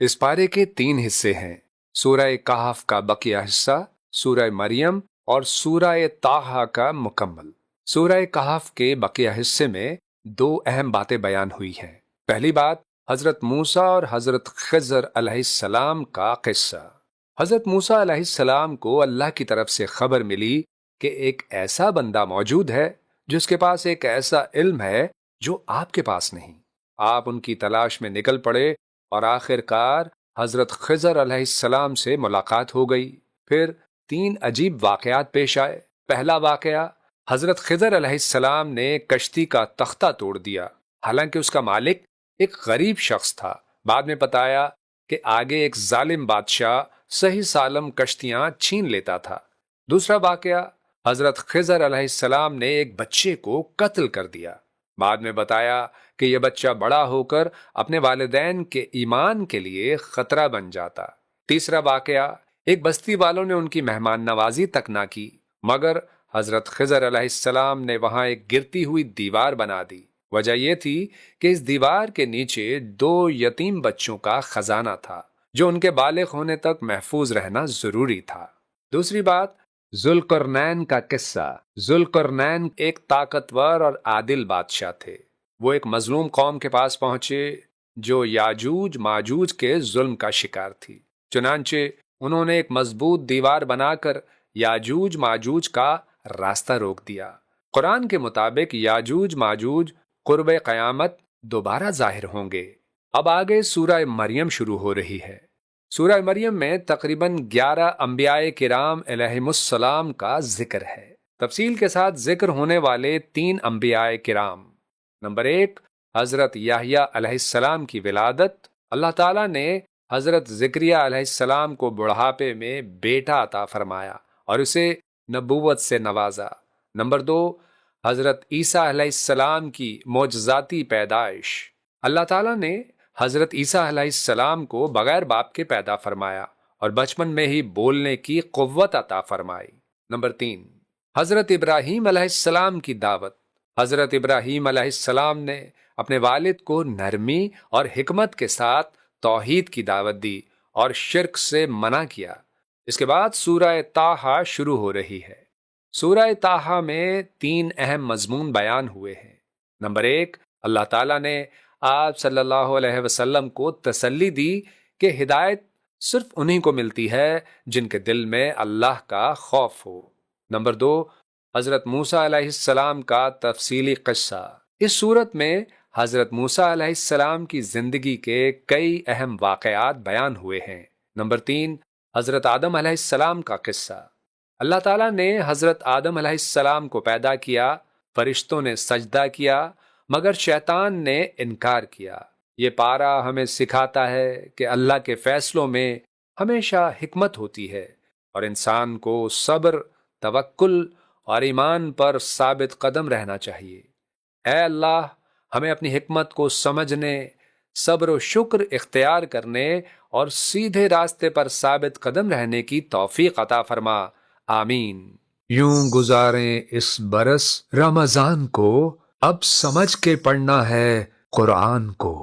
اس پارے کے 3 حصے ہیں: سورہ کہف کا بقیہ حصہ، سورہ مریم اور سورہ طٰہٰ کا مکمل۔ سورہ کہف کے بقیہ حصے میں 2 اہم باتیں بیان ہوئی ہیں۔ پہلی بات، حضرت موسیٰ اور حضرت خضر علیہ السلام کا قصہ۔ حضرت موسیٰ علیہ السلام کو اللہ کی طرف سے خبر ملی کہ ایک ایسا بندہ موجود ہے جس کے پاس ایک ایسا علم ہے جو آپ کے پاس نہیں۔ آپ ان کی تلاش میں نکل پڑے اور آخر کار حضرت خضر علیہ السلام سے ملاقات ہو گئی۔ پھر 3 عجیب واقعات پیش آئے۔ پہلا واقعہ، حضرت خضر علیہ السلام نے کشتی کا تختہ توڑ دیا، حالانکہ اس کا مالک ایک غریب شخص تھا۔ بعد میں بتایا کہ آگے ایک ظالم بادشاہ صحیح سالم کشتیاں چھین لیتا تھا۔ دوسرا واقعہ، حضرت خضر علیہ السلام نے ایک بچے کو قتل کر دیا۔ بعد میں بتایا کہ یہ بچہ بڑا ہو کر اپنے والدین کے ایمان کے لیے خطرہ بن جاتا۔ تیسرا واقعہ، ایک بستی والوں نے ان کی مہمان نوازی تک نہ کی، مگر حضرت خضر علیہ السلام نے وہاں ایک گرتی ہوئی دیوار بنا دی۔ وجہ یہ تھی کہ اس دیوار کے نیچے 2 یتیم بچوں کا خزانہ تھا جو ان کے بالغ ہونے تک محفوظ رہنا ضروری تھا۔ دوسری بات، ذوالقرنین کا قصہ۔ ذوالقرنین ایک طاقتور اور عادل بادشاہ تھے۔ وہ ایک مظلوم قوم کے پاس پہنچے جو یاجوج ماجوج کے ظلم کا شکار تھی۔ چنانچہ انہوں نے ایک مضبوط دیوار بنا کر یاجوج ماجوج کا راستہ روک دیا۔ قرآن کے مطابق یاجوج ماجوج قرب قیامت دوبارہ ظاہر ہوں گے۔ اب آگے سورہ مریم شروع ہو رہی ہے۔ سورہ مریم میں تقریباً 11 انبیاء کرام علیہم السلام کا ذکر ہے۔ تفصیل کے ساتھ ذکر ہونے والے 3 انبیاء کرام: نمبر 1، حضرت یحییٰ علیہ السلام کی ولادت۔ اللہ تعالیٰ نے حضرت زکریا علیہ السلام کو بڑھاپے میں بیٹا عطا فرمایا اور اسے نبوت سے نوازا۔ نمبر 2، حضرت عیسیٰ علیہ السلام کی معجزاتی پیدائش۔ اللہ تعالیٰ نے حضرت عیسیٰ علیہ السلام کو بغیر باپ کے پیدا فرمایا اور بچپن میں ہی بولنے کی قوت عطا فرمائی۔ نمبر 3، حضرت ابراہیم علیہ السلام کی دعوت۔ حضرت ابراہیم علیہ السلام نے اپنے والد کو نرمی اور حکمت کے ساتھ توحید کی دعوت دی اور شرک سے منع کیا۔ اس کے بعد سورہ طٰہٰ شروع ہو رہی ہے۔ سورہ طٰہٰ میں 3 اہم مضمون بیان ہوئے ہیں۔ نمبر 1، اللہ تعالیٰ نے آپ صلی اللہ علیہ وسلم کو تسلی دی کہ ہدایت صرف انہی کو ملتی ہے جن کے دل میں اللہ کا خوف ہو۔ نمبر 2، حضرت موسیٰ علیہ السلام کا تفصیلی قصہ۔ اس صورت میں حضرت موسیٰ علیہ السلام کی زندگی کے کئی اہم واقعات بیان ہوئے ہیں۔ نمبر 3، حضرت آدم علیہ السلام کا قصہ۔ اللہ تعالیٰ نے حضرت آدم علیہ السلام کو پیدا کیا، فرشتوں نے سجدہ کیا مگر شیطان نے انکار کیا۔ یہ پارہ ہمیں سکھاتا ہے کہ اللہ کے فیصلوں میں ہمیشہ حکمت ہوتی ہے اور انسان کو صبر، توکل اور ایمان پر ثابت قدم رہنا چاہیے۔ اے اللہ، ہمیں اپنی حکمت کو سمجھنے، صبر و شکر اختیار کرنے اور سیدھے راستے پر ثابت قدم رہنے کی توفیق عطا فرما، آمین۔ یوں گزاریں اس برس رمضان کو، اب سمجھ کے پڑھنا ہے قرآن کو۔